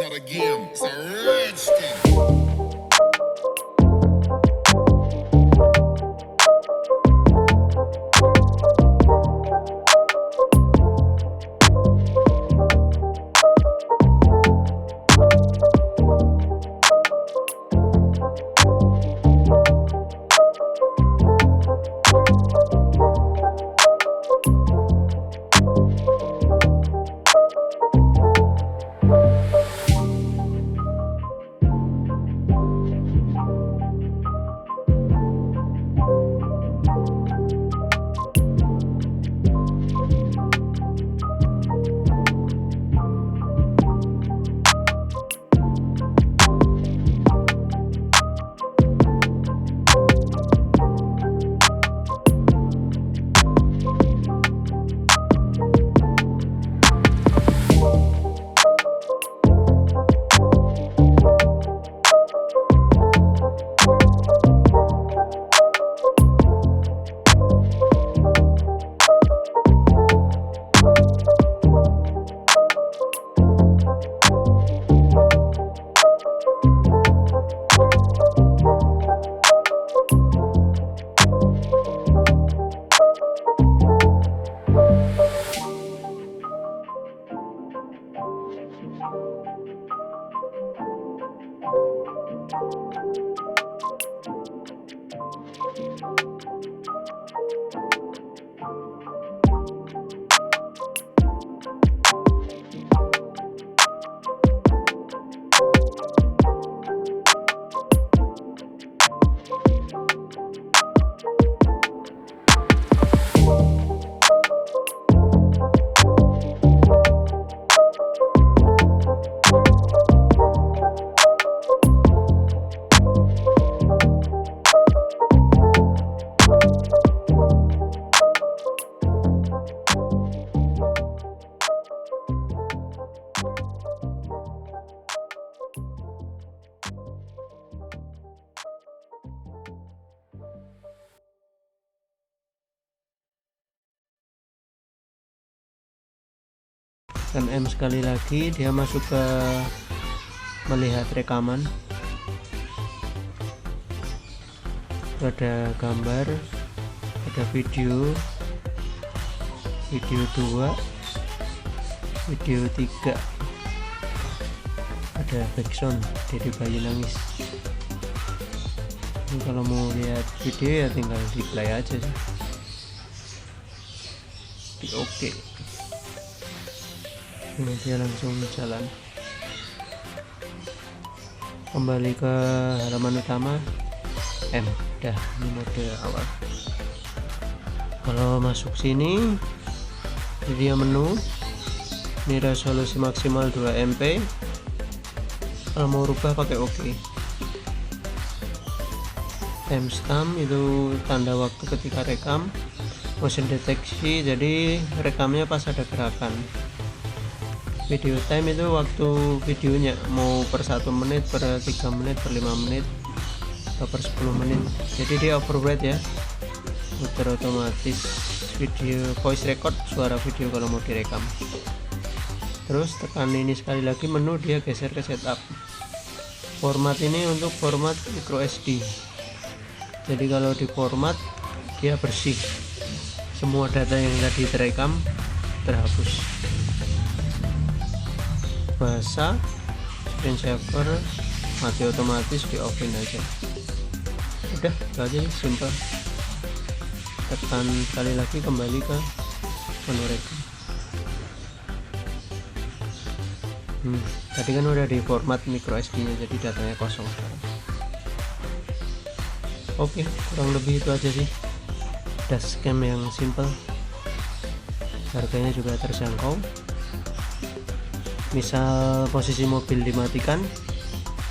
not a game, it's a rich thing. Kan M sekali lagi dia masuk ke melihat rekaman, ada gambar, ada video 2, video 3, ada backsound dari bayi nangis. Ini kalau mau lihat video ya tinggal di play aja sih, di oke. Ini dia langsung jalan kembali ke halaman utama. M dah, ini mode awal. Kalau masuk sini dia menu, ini resolusi maksimal 2 MP. Kalau mau rubah pakai OK. Timestamp itu tanda waktu ketika rekam. Motion deteksi, jadi rekamnya pas ada gerakan. Video time itu waktu videonya mau per 1 menit, per 3 menit, per 5 menit, atau per 10 menit. Jadi dia override ya, muter otomatis video voice record, suara video kalau mau direkam. Terus tekan ini sekali lagi menu, dia geser ke setup. Format ini untuk format micro SD. Jadi kalau di format dia bersih, semua data yang tadi terekam terhapus. Bahasa screensaver mati otomatis, di offin aja. Udah itu aja sih, simple. Tekan sekali lagi kembali ke menu rekam. Tadi kan udah di format micro SD nya, jadi datanya kosong sekarang. Oke, kurang lebih itu aja sih, dashcam yang simple, harganya juga terjangkau. Misal posisi mobil dimatikan,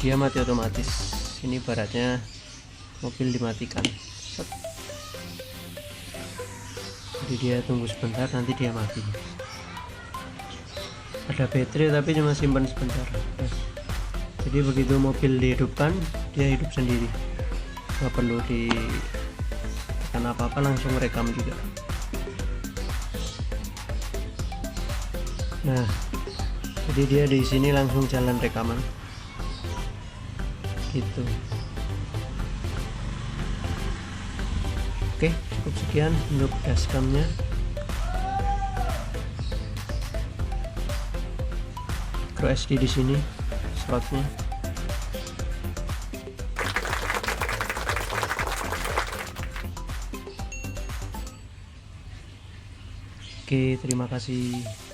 dia mati otomatis. Ini baratnya mobil dimatikan, jadi dia tunggu sebentar, nanti dia mati. Ada baterai tapi cuma simpan sebentar. Jadi begitu mobil dihidupkan, dia hidup sendiri, nggak perlu ditekan apa-apa, langsung rekam juga. Nah, Jadi dia di sini langsung jalan rekaman gitu. Oke, cukup sekian untuk dashcamnya. Micro SD di sini slotnya. Oke, terima kasih.